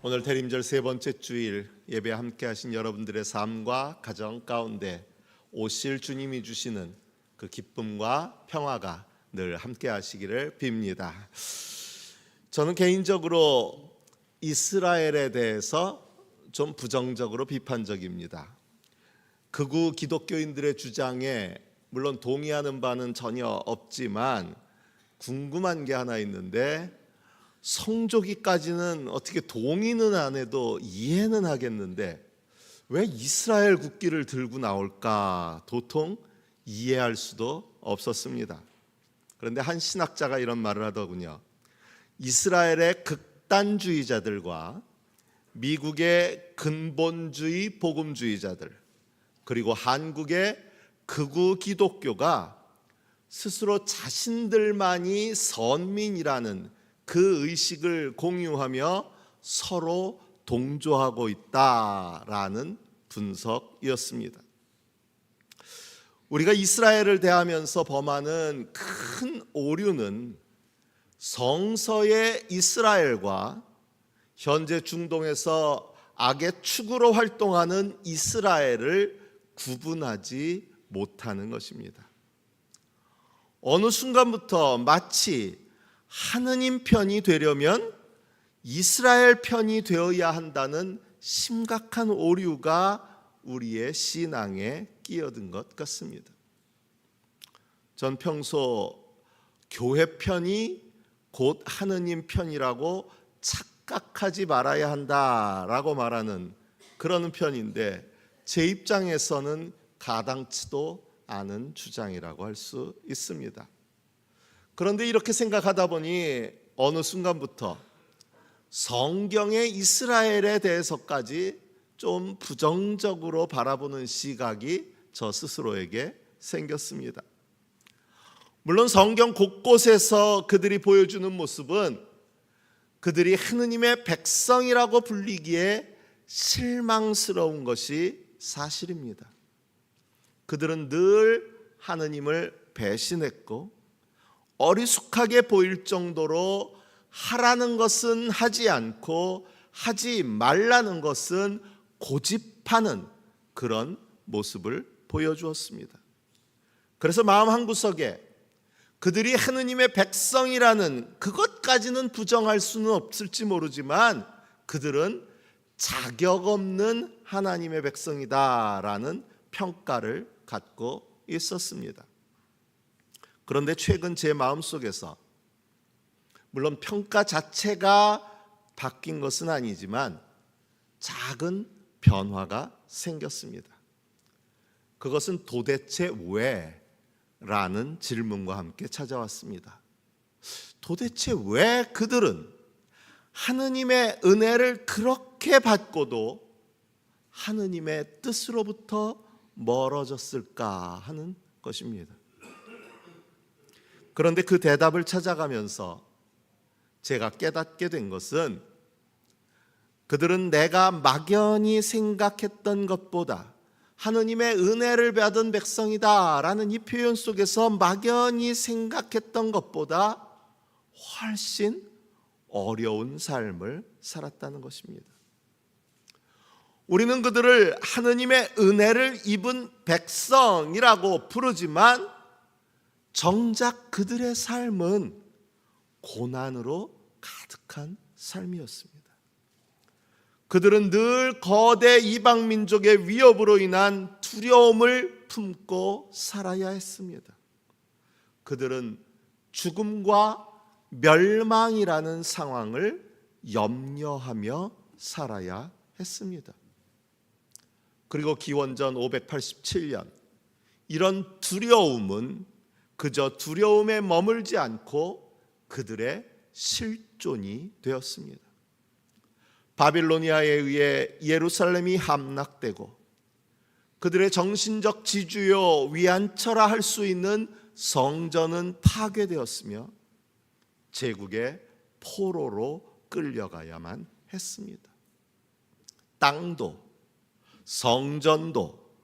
오늘 대림절 세 번째 주일 예배 함께 하신 여러분들의 삶과 가정 가운데 오실 주님이 주시는 그 기쁨과 평화가 늘 함께 하시기를 빕니다. 저는 개인적으로 이스라엘에 대해서 좀 부정적으로 비판적입니다. 극우 기독교인들의 주장에 물론 동의하는 바는 전혀 없지만 궁금한 게 하나 있는데, 성조기까지는 어떻게 동의는 안 해도 이해는 하겠는데 왜 이스라엘 국기를 들고 나올까 도통 이해할 수도 없었습니다. 그런데 한 신학자가 이런 말을 하더군요. 이스라엘의 극단주의자들과 미국의 근본주의 복음주의자들, 그리고 한국의 극우 기독교가 스스로 자신들만이 선민이라는 그 의식을 공유하며 서로 동조하고 있다라는 분석이었습니다. 우리가 이스라엘을 대하면서 범하는 큰 오류는 성서의 이스라엘과 현재 중동에서 악의 축으로 활동하는 이스라엘을 구분하지 못하는 것입니다. 어느 순간부터 마치 하느님 편이 되려면 이스라엘 편이 되어야 한다는 심각한 오류가 우리의 신앙에 끼어든 것 같습니다. 전 평소 교회 편이 곧 하느님 편이라고 착각하지 말아야 한다라고 말하는 그런 편인데, 제 입장에서는 가당치도 않은 주장이라고 할 수 있습니다. 그런데 이렇게 생각하다 보니 어느 순간부터 성경의 이스라엘에 대해서까지 좀 부정적으로 바라보는 시각이 저 스스로에게 생겼습니다. 물론 성경 곳곳에서 그들이 보여주는 모습은 그들이 하느님의 백성이라고 불리기에 실망스러운 것이 사실입니다. 그들은 늘 하느님을 배신했고 어리숙하게 보일 정도로 하라는 것은 하지 않고 하지 말라는 것은 고집하는 그런 모습을 보여주었습니다. 그래서 마음 한구석에 그들이 하느님의 백성이라는 그것까지는 부정할 수는 없을지 모르지만 그들은 자격 없는 하나님의 백성이다라는 평가를 갖고 있었습니다. 그런데 최근 제 마음속에서 물론 평가 자체가 바뀐 것은 아니지만 작은 변화가 생겼습니다. 그것은 도대체 왜? 라는 질문과 함께 찾아왔습니다. 도대체 왜 그들은 하느님의 은혜를 그렇게 받고도 하느님의 뜻으로부터 멀어졌을까 하는 것입니다. 그런데 그 대답을 찾아가면서 제가 깨닫게 된 것은, 그들은 내가 막연히 생각했던 것보다 하느님의 은혜를 받은 백성이다라는 이 표현 속에서 막연히 생각했던 것보다 훨씬 어려운 삶을 살았다는 것입니다. 우리는 그들을 하느님의 은혜를 입은 백성이라고 부르지만 정작 그들의 삶은 고난으로 가득한 삶이었습니다. 그들은 늘 거대 이방 민족의 위협으로 인한 두려움을 품고 살아야 했습니다. 그들은 죽음과 멸망이라는 상황을 염려하며 살아야 했습니다. 그리고 기원전 587년 이런 두려움은 그저 두려움에 머물지 않고 그들의 실존이 되었습니다. 바빌로니아에 의해 예루살렘이 함락되고 그들의 정신적 지주요 위안처라 할 수 있는 성전은 파괴되었으며 제국의 포로로 끌려가야만 했습니다. 땅도 성전도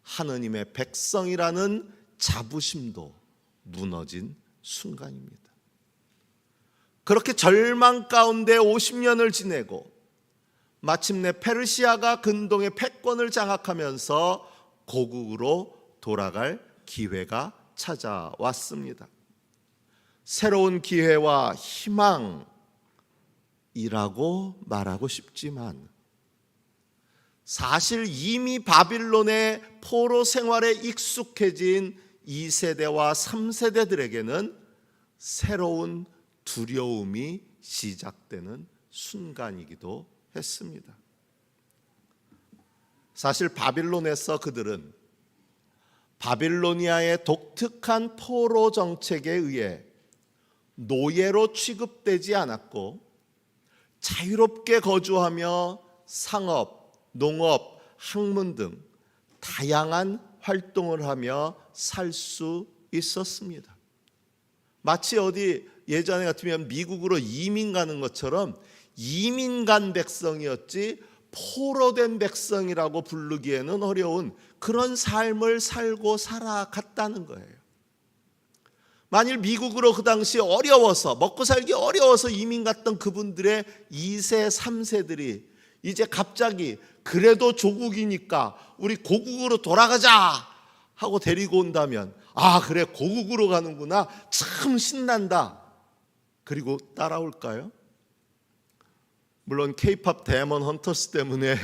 하느님의 백성이라는 자부심도 무너진 순간입니다. 그렇게 절망 가운데 50년을 지내고 마침내 페르시아가 근동의 패권을 장악하면서 고국으로 돌아갈 기회가 찾아왔습니다. 새로운 기회와 희망이라고 말하고 싶지만 사실 이미 바빌론의 포로 생활에 익숙해진 2세대와 3세대들에게는 새로운 두려움이 시작되는 순간이기도 했습니다. 사실 바빌론에서 그들은 바빌로니아의 독특한 포로 정책에 의해 노예로 취급되지 않았고 자유롭게 거주하며 상업, 농업, 학문 등 다양한 활동을 하며 살 수 있었습니다. 마치 어디 예전에 같으면 미국으로 이민 가는 것처럼 이민 간 백성이었지 포로된 백성이라고 부르기에는 어려운 그런 삶을 살고 살아갔다는 거예요. 만일 미국으로 그 당시 어려워서 먹고 살기 어려워서 이민 갔던 그분들의 2세, 3세들이 이제 갑자기 그래도 조국이니까 우리 고국으로 돌아가자 하고 데리고 온다면 아 그래 고국으로 가는구나 참 신난다. 그리고 따라올까요? 물론 K-팝 데몬 헌터스 때문에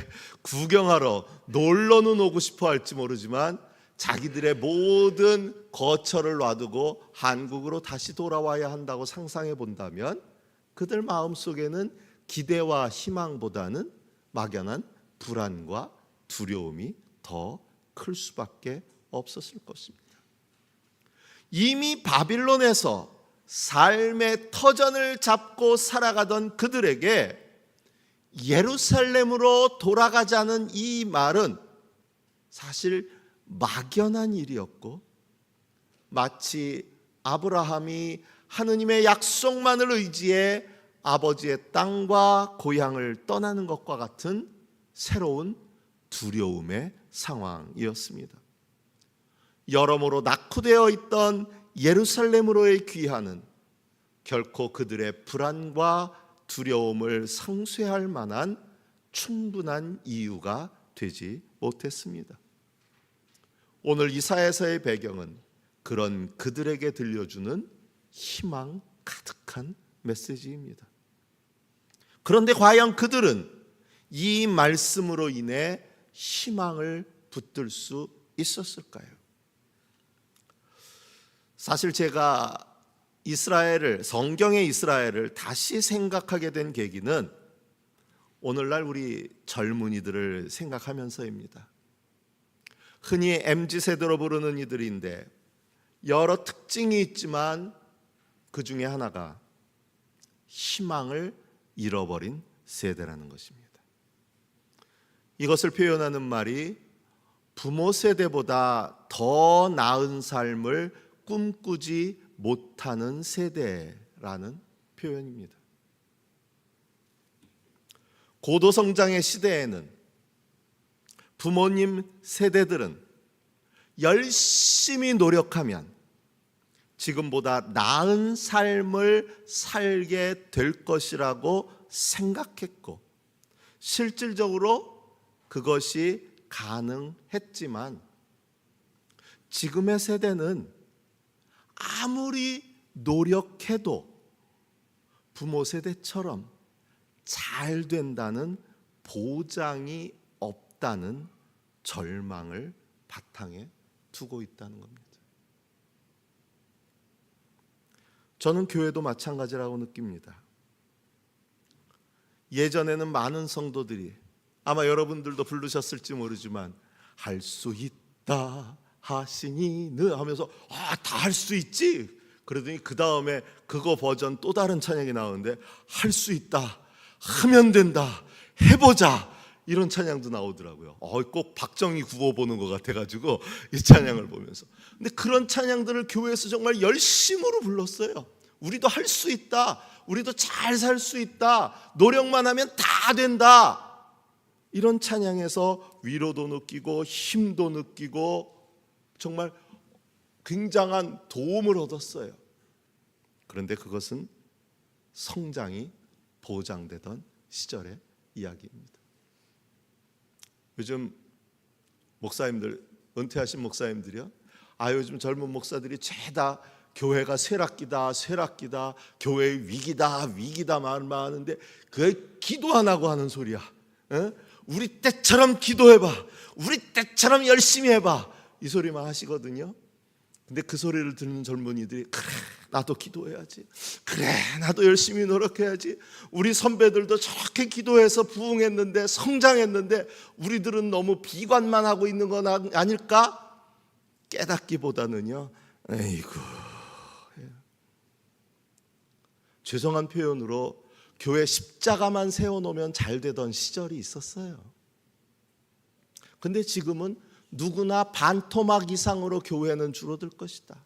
구경하러 놀러는 오고 싶어 할지 모르지만 자기들의 모든 거처를 놔두고 한국으로 다시 돌아와야 한다고 상상해 본다면 그들 마음속에는 기대와 희망보다는 막연한 불안과 두려움이 더 클 수밖에 없었을 것입니다. 이미 바빌론에서 삶의 터전을 잡고 살아가던 그들에게 예루살렘으로 돌아가자는 이 말은 사실 막연한 일이었고 마치 아브라함이 하느님의 약속만을 의지해 아버지의 땅과 고향을 떠나는 것과 같은 새로운 두려움의 상황이었습니다. 여러모로 낙후되어 있던 예루살렘으로의 귀환은 결코 그들의 불안과 두려움을 상쇄할 만한 충분한 이유가 되지 못했습니다. 오늘 이사야서의 배경은 그런 그들에게 들려주는 희망 가득한 메시지입니다. 그런데 과연 그들은 이 말씀으로 인해 희망을 붙들 수 있었을까요? 사실 제가 성경의 이스라엘을 다시 생각하게 된 계기는 오늘날 우리 젊은이들을 생각하면서입니다. 흔히 MZ세대로 부르는 이들인데 여러 특징이 있지만 그 중에 하나가 희망을 잃어버린 세대라는 것입니다. 이것을 표현하는 말이 부모 세대보다 더 나은 삶을 꿈꾸지 못하는 세대라는 표현입니다. 고도성장의 시대에는 부모님 세대들은 열심히 노력하면 지금보다 나은 삶을 살게 될 것이라고 생각했고 실질적으로 그것이 가능했지만 지금의 세대는 아무리 노력해도 부모 세대처럼 잘 된다는 보장이 없다는 절망을 바탕에 두고 있다는 겁니다. 저는 교회도 마찬가지라고 느낍니다. 예전에는 많은 성도들이 아마 여러분들도 부르셨을지 모르지만 할 수 있다 하시니는 하면서 다 할 수 있지. 그러더니 그 다음에 그거 버전 또 다른 찬양이 나오는데 할 수 있다, 하면 된다, 해보자 이런 찬양도 나오더라고요. 꼭 박정희 구호 보는 것 같아가지고 이 찬양을 보면서. 근데 그런 찬양들을 교회에서 정말 열심으로 불렀어요. 우리도 할 수 있다, 우리도 잘 살 수 있다, 노력만 하면 다 된다. 이런 찬양에서 위로도 느끼고 힘도 느끼고 정말 굉장한 도움을 얻었어요. 그런데 그것은 성장이 보장되던 시절의 이야기입니다. 요즘 목사님들, 은퇴하신 목사님들이요, 요즘 젊은 목사들이 죄다 교회가 쇠락기다, 교회 위기다 말만 하는데 그게 기도 안 하고 하는 소리야. 우리 때처럼 기도해봐, 우리 때처럼 열심히 해봐, 이 소리만 하시거든요. 근데 그 소리를 듣는 젊은이들이 그래 나도 기도해야지, 그래 나도 열심히 노력해야지, 우리 선배들도 저렇게 기도해서 부흥했는데 성장했는데 우리들은 너무 비관만 하고 있는 건 아닐까 깨닫기보다는요, 에이구, 죄송한 표현으로 교회 십자가만 세워놓으면 잘 되던 시절이 있었어요. 근데 지금은 누구나 반토막 이상으로 교회는 줄어들 것이다.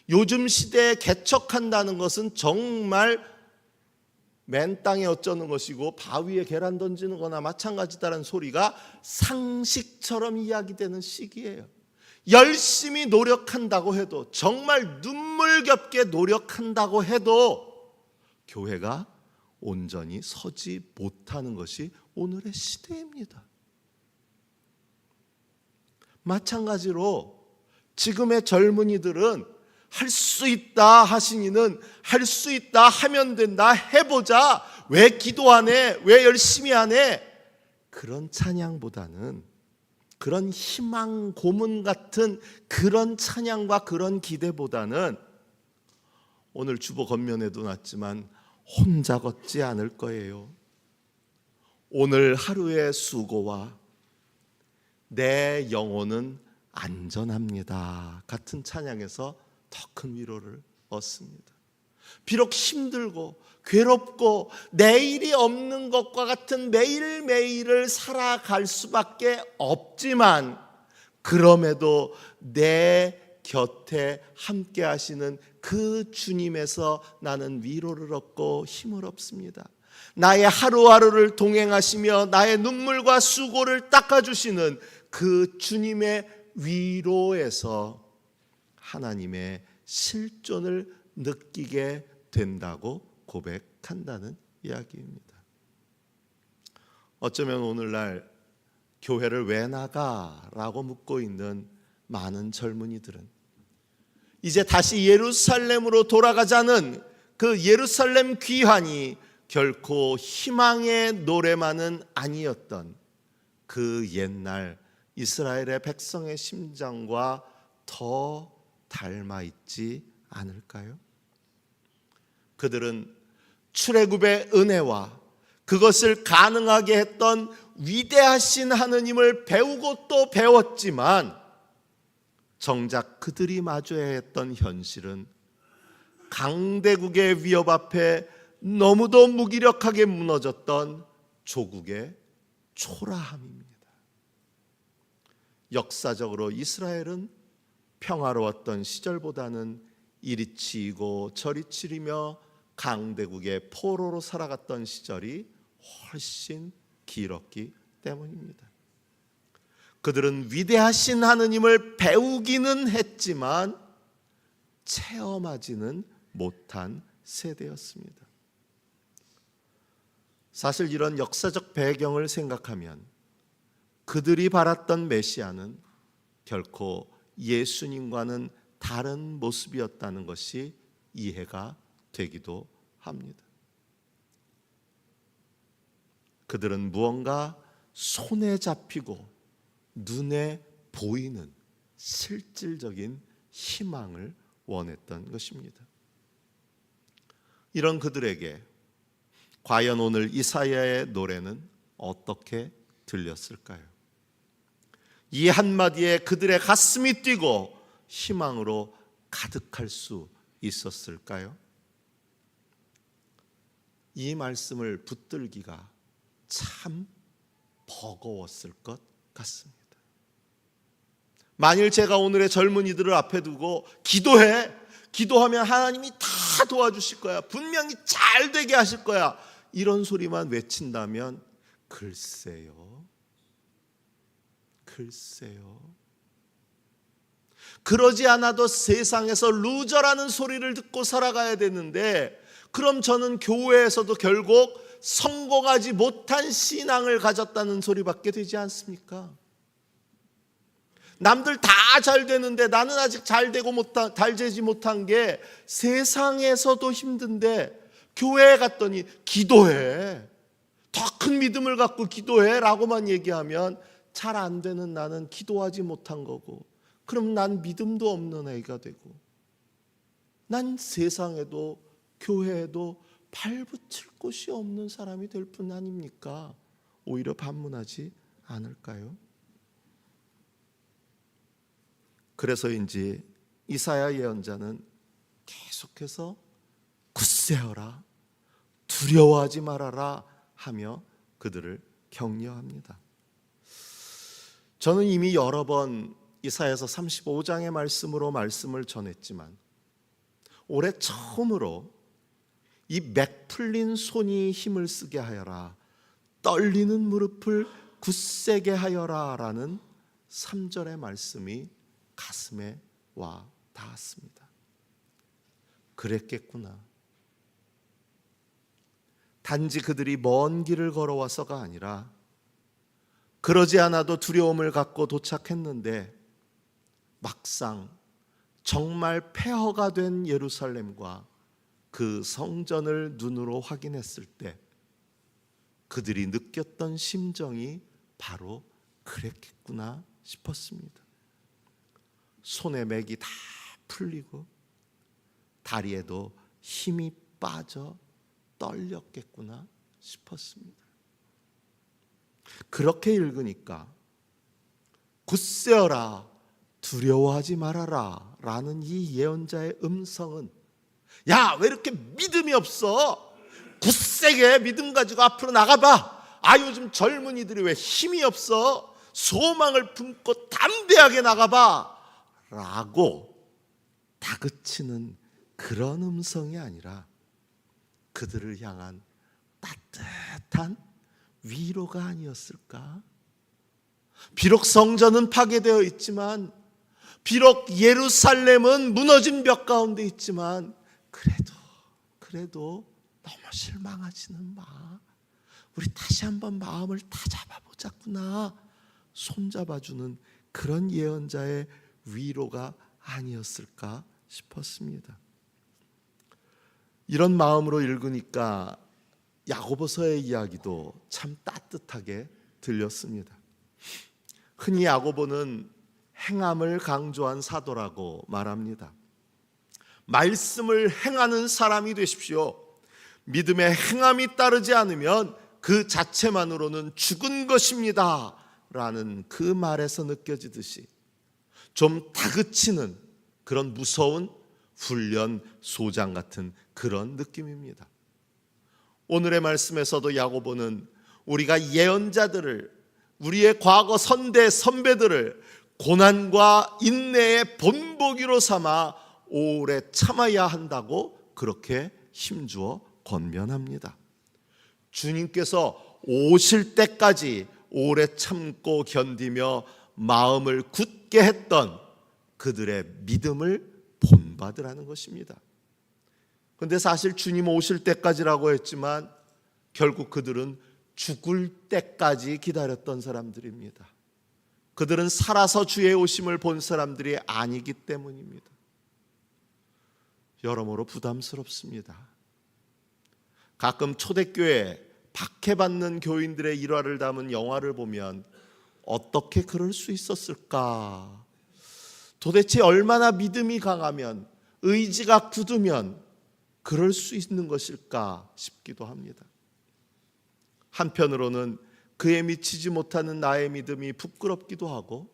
요즘 시대에 개척한다는 것은 정말 맨 땅에 어쩌는 것이고 바위에 계란 던지는 거나 마찬가지다라는 소리가 상식처럼 이야기되는 시기예요. 열심히 노력한다고 해도, 정말 눈물겹게 노력한다고 해도 교회가 온전히 서지 못하는 것이 오늘의 시대입니다. 마찬가지로 지금의 젊은이들은 할 수 있다 하시니는 할 수 있다 하면 된다, 해보자, 왜 기도 안 해, 왜 열심히 안 해, 그런 찬양보다는, 그런 희망 고문 같은 그런 찬양과 그런 기대보다는 오늘 주보 겉면에도 났지만 혼자 걷지 않을 거예요. 오늘 하루의 수고와 내 영혼은 안전합니다 같은 찬양에서 더 큰 위로를 얻습니다. 비록 힘들고 괴롭고 내일이 없는 것과 같은 매일매일을 살아갈 수밖에 없지만, 그럼에도 내 곁에 함께 하시는 그 주님에서 나는 위로를 얻고 힘을 얻습니다. 나의 하루하루를 동행하시며 나의 눈물과 수고를 닦아주시는 그 주님의 위로에서 하나님의 실존을 느끼게 된다고 고백한다는 이야기입니다. 어쩌면 오늘날 교회를 왜 나가라고 묻고 있는 많은 젊은이들은 이제 다시 예루살렘으로 돌아가자는 그 예루살렘 귀환이 결코 희망의 노래만은 아니었던 그 옛날 이스라엘의 백성의 심정과 더 닮아 있지 않을까요? 그들은 출애굽의 은혜와 그것을 가능하게 했던 위대하신 하느님을 배우고 또 배웠지만, 정작 그들이 마주해야 했던 현실은 강대국의 위협 앞에 너무도 무기력하게 무너졌던 조국의 초라함입니다. 역사적으로 이스라엘은 평화로웠던 시절보다는 이리 치이고 저리 치리며 강대국의 포로로 살아갔던 시절이 훨씬 길었기 때문입니다. 그들은 위대하신 하느님을 배우기는 했지만 체험하지는 못한 세대였습니다. 사실 이런 역사적 배경을 생각하면 그들이 바랐던 메시아는 결코 예수님과는 다른 모습이었다는 것이 이해가 되기도 합니다. 그들은 무언가 손에 잡히고 눈에 보이는 실질적인 희망을 원했던 것입니다. 이런 그들에게 과연 오늘 이사야의 노래는 어떻게 들렸을까요? 이 한마디에 그들의 가슴이 뛰고 희망으로 가득할 수 있었을까요? 이 말씀을 붙들기가 참 버거웠을 것 같습니다. 만일 제가 오늘의 젊은이들을 앞에 두고 기도해, 기도하면 하나님이 다 도와주실 거야, 분명히 잘 되게 하실 거야, 이런 소리만 외친다면 글쎄요. 그러지 않아도 세상에서 루저라는 소리를 듣고 살아가야 되는데, 그럼 저는 교회에서도 결국 성공하지 못한 신앙을 가졌다는 소리밖에 되지 않습니까? 남들 다 잘 되는데 나는 아직 잘 되지 못한 게 세상에서도 힘든데 교회에 갔더니 기도해, 더 큰 믿음을 갖고 기도해 라고만 얘기하면 잘 안 되는 나는 기도하지 못한 거고, 그럼 난 믿음도 없는 애가 되고, 난 세상에도 교회에도 발붙일 곳이 없는 사람이 될 뿐 아닙니까? 오히려 반문하지 않을까요? 그래서인지 이사야 예언자는 계속해서 굳세어라, 두려워하지 말아라 하며 그들을 격려합니다. 저는 이미 여러 번 이사야서 35장의 말씀으로 말씀을 전했지만 올해 처음으로 이 맥 풀린 손이 힘을 쓰게 하여라, 떨리는 무릎을 굳세게 하여라 라는 3절의 말씀이 가슴에 와 닿았습니다. 그랬겠구나. 단지 그들이 먼 길을 걸어와서가 아니라 그러지 않아도 두려움을 갖고 도착했는데 막상 정말 폐허가 된 예루살렘과 그 성전을 눈으로 확인했을 때 그들이 느꼈던 심정이 바로 그랬겠구나 싶었습니다. 손에 맥이 다 풀리고 다리에도 힘이 빠져 떨렸겠구나 싶었습니다. 그렇게 읽으니까 굳세어라, 두려워하지 말아라 라는 이 예언자의 음성은, 야, 왜 이렇게 믿음이 없어? 굳세게 믿음 가지고 앞으로 나가봐. 아, 요즘 젊은이들이 왜 힘이 없어? 소망을 품고 담대하게 나가봐 라고 다그치는 그런 음성이 아니라 그들을 향한 따뜻한 위로가 아니었을까? 비록 성전은 파괴되어 있지만, 비록 예루살렘은 무너진 벽 가운데 있지만, 그래도 너무 실망하지는 마. 우리 다시 한번 마음을 다잡아보자꾸나 손잡아주는 그런 예언자의 위로가 아니었을까 싶었습니다. 이런 마음으로 읽으니까 야고보서의 이야기도 참 따뜻하게 들렸습니다. 흔히 야고보는 행함을 강조한 사도라고 말합니다. 말씀을 행하는 사람이 되십시오. 믿음의 행함이 따르지 않으면 그 자체만으로는 죽은 것입니다 라는 그 말에서 느껴지듯이 좀 다그치는 그런 무서운 훈련 소장 같은 그런 느낌입니다. 오늘의 말씀에서도 야고보는 우리가 예언자들을, 우리의 과거 선배들을 고난과 인내의 본보기로 삼아 오래 참아야 한다고 그렇게 힘주어 권면합니다. 주님께서 오실 때까지 오래 참고 견디며 마음을 굳게 했던 그들의 믿음을 본받으라는 것입니다. 그런데 사실 주님 오실 때까지라고 했지만 결국 그들은 죽을 때까지 기다렸던 사람들입니다. 그들은 살아서 주의 오심을 본 사람들이 아니기 때문입니다. 여러모로 부담스럽습니다. 가끔 초대교회 박해받는 교인들의 일화를 담은 영화를 보면 어떻게 그럴 수 있었을까? 도대체 얼마나 믿음이 강하면, 의지가 굳으면 그럴 수 있는 것일까 싶기도 합니다. 한편으로는 그에 미치지 못하는 나의 믿음이 부끄럽기도 하고,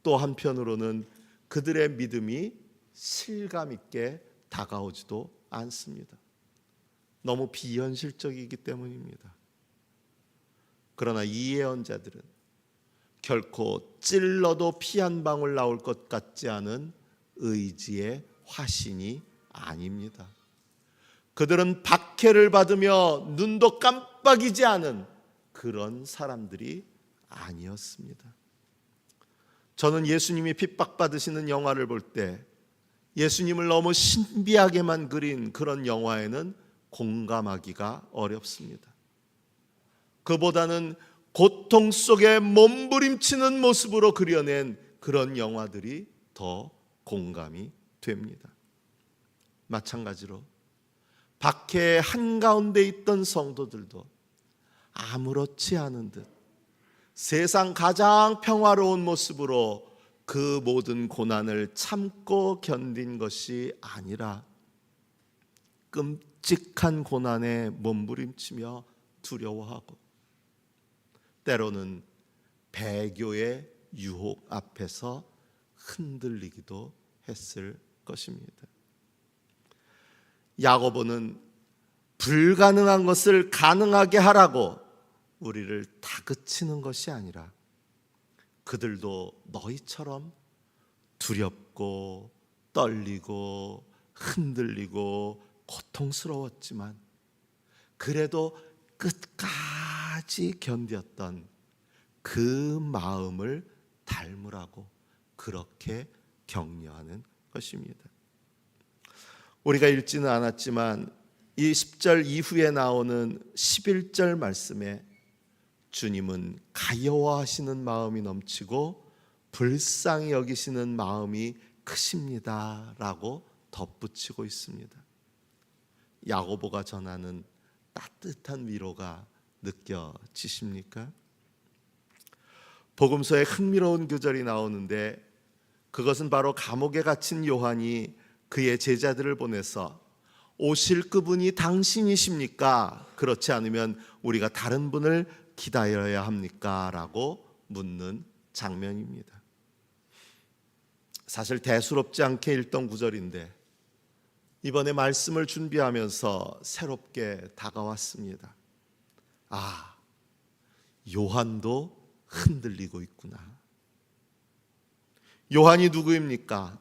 또 한편으로는 그들의 믿음이 실감 있게 다가오지도 않습니다. 너무 비현실적이기 때문입니다. 그러나 이 예언자들은 결코 찔러도 피 한 방울 나올 것 같지 않은 의지의 화신이 아닙니다. 그들은 박해를 받으며 눈도 깜빡이지 않은 그런 사람들이 아니었습니다. 저는 예수님이 핍박받으시는 영화를 볼 때 예수님을 너무 신비하게만 그린 그런 영화에는 공감하기가 어렵습니다. 그보다는 고통 속에 몸부림치는 모습으로 그려낸 그런 영화들이 더 공감이 됩니다. 마찬가지로 박해 한가운데 있던 성도들도 아무렇지 않은 듯 세상 가장 평화로운 모습으로 그 모든 고난을 참고 견딘 것이 아니라 끔찍한 고난에 몸부림치며 두려워하고 때로는 배교의 유혹 앞에서 흔들리기도 했을 것입니다. 야고보는 불가능한 것을 가능하게 하라고 우리를 다그치는 것이 아니라 그들도 너희처럼 두렵고 떨리고 흔들리고 고통스러웠지만 그래도 끝까지 견뎠던 그 마음을 닮으라고 그렇게 격려하는 것입니다. 우리가 읽지는 않았지만 이 10절 이후에 나오는 11절 말씀에 주님은 가여워하시는 마음이 넘치고 불쌍히 여기시는 마음이 크십니다 라고 덧붙이고 있습니다. 야고보가 전하는 따뜻한 위로가 느껴지십니까? 복음서에 흥미로운 구절이 나오는데 그것은 바로 감옥에 갇힌 요한이 그의 제자들을 보내서 오실 그분이 당신이십니까? 그렇지 않으면 우리가 다른 분을 기다려야 합니까? 라고 묻는 장면입니다. 사실 대수롭지 않게 읽던 구절인데 이번에 말씀을 준비하면서 새롭게 다가왔습니다. 아, 요한도 흔들리고 있구나. 요한이 누구입니까?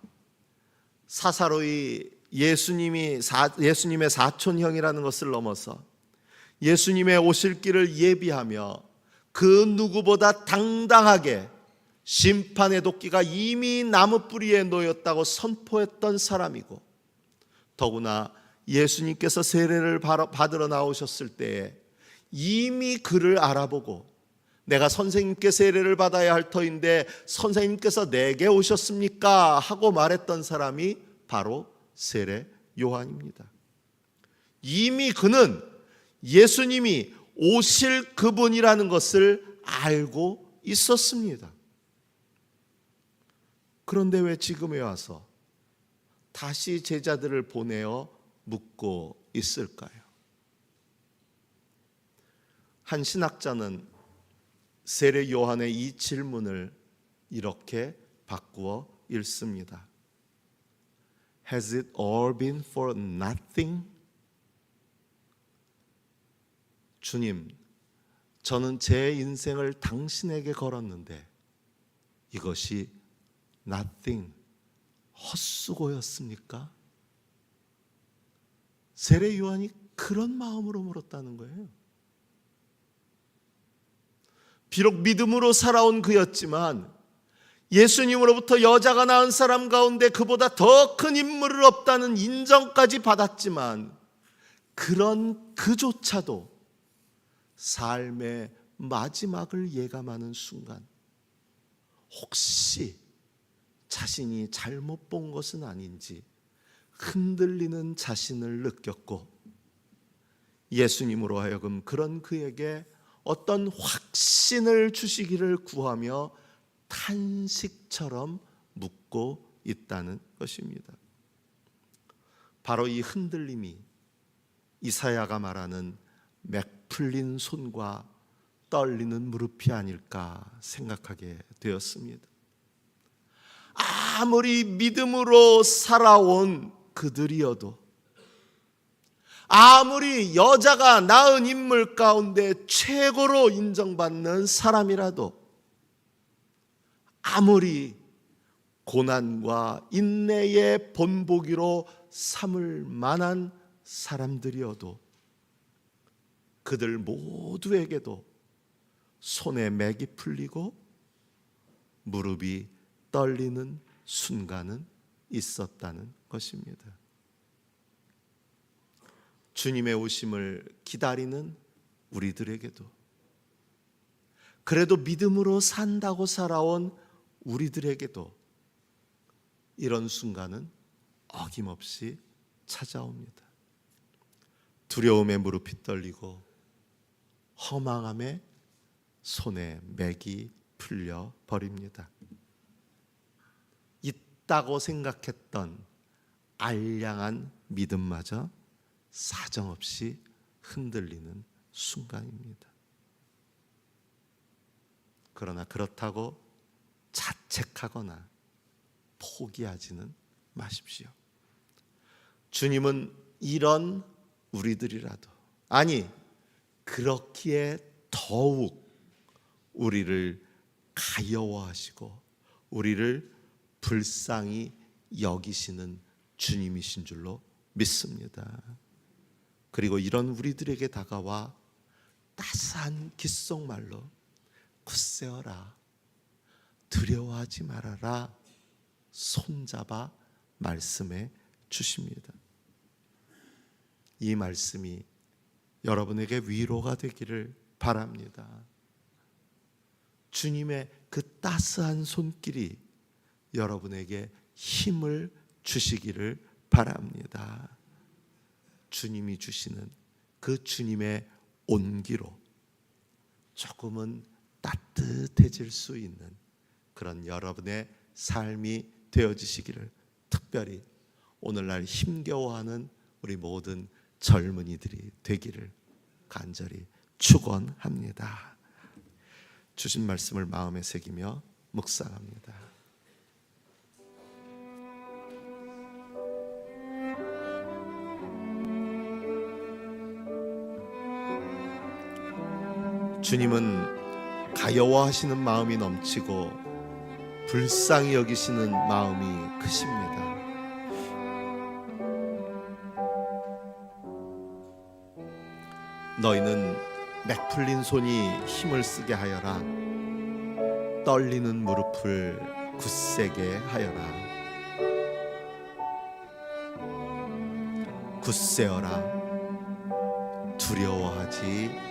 사사로이 예수님의 사촌형이라는 것을 넘어서 예수님의 오실 길을 예비하며 그 누구보다 당당하게 심판의 도끼가 이미 나무 뿌리에 놓였다고 선포했던 사람이고 더구나 예수님께서 세례를 받으러 나오셨을 때에 이미 그를 알아보고 내가 선생님께 세례를 받아야 할 터인데 선생님께서 내게 오셨습니까? 하고 말했던 사람이 바로 세례 요한입니다. 이미 그는 예수님이 오실 그분이라는 것을 알고 있었습니다. 그런데 왜 지금에 와서 다시 제자들을 보내어 묻고 있을까요? 한 신학자는 세례 요한의 이 질문을 이렇게 바꾸어 읽습니다. Has it all been for nothing? 주님, 저는 제 인생을 당신에게 걸었는데 이것이 nothing, 헛수고였습니까? 세례 요한이 그런 마음으로 물었다는 거예요. 비록 믿음으로 살아온 그였지만 예수님으로부터 여자가 낳은 사람 가운데 그보다 더 큰 인물은 없다는 인정까지 받았지만 그런 그조차도 삶의 마지막을 예감하는 순간 혹시 자신이 잘못 본 것은 아닌지 흔들리는 자신을 느꼈고 예수님으로 하여금 그런 그에게 어떤 확신을 주시기를 구하며 탄식처럼 묻고 있다는 것입니다. 바로 이 흔들림이 이사야가 말하는 맥 풀린 손과 떨리는 무릎이 아닐까 생각하게 되었습니다. 아무리 믿음으로 살아온 그들이어도 아무리 여자가 낳은 인물 가운데 최고로 인정받는 사람이라도 아무리 고난과 인내의 본보기로 삼을 만한 사람들이어도 그들 모두에게도 손에 맥이 풀리고 무릎이 떨리는 순간은 있었다는 것입니다. 주님의 오심을 기다리는 우리들에게도, 그래도 믿음으로 산다고 살아온 우리들에게도 이런 순간은 어김없이 찾아옵니다. 두려움에 무릎이 떨리고 허망함에 손에 맥이 풀려 버립니다. 있다고 생각했던 알량한 믿음마저 사정없이 흔들리는 순간입니다. 그러나 그렇다고 자책하거나 포기하지는 마십시오. 주님은 이런 우리들이라도, 아니 그렇기에 더욱 우리를 가여워하시고 우리를 불쌍히 여기시는 주님이신 줄로 믿습니다. 그리고 이런 우리들에게 다가와 따스한 귓속말로 굳세어라, 두려워하지 말아라 손잡아 말씀해 주십니다. 이 말씀이 여러분에게 위로가 되기를 바랍니다. 주님의 그 따스한 손길이 여러분에게 힘을 주시기를 바랍니다. 주님이 주시는 그 주님의 온기로 조금은 따뜻해질 수 있는 그런 여러분의 삶이 되어지시기를, 특별히 오늘날 힘겨워하는 우리 모든 젊은이들이 되기를 간절히 축원합니다. 주신 말씀을 마음에 새기며 묵상합니다. 주님은 가여워하시는 마음이 넘치고 불쌍히 여기시는 마음이 크십니다. 너희는 맥 풀린 손이 힘을 쓰게 하여라. 떨리는 무릎을 굳세게 하여라. 굳세어라. 두려워하지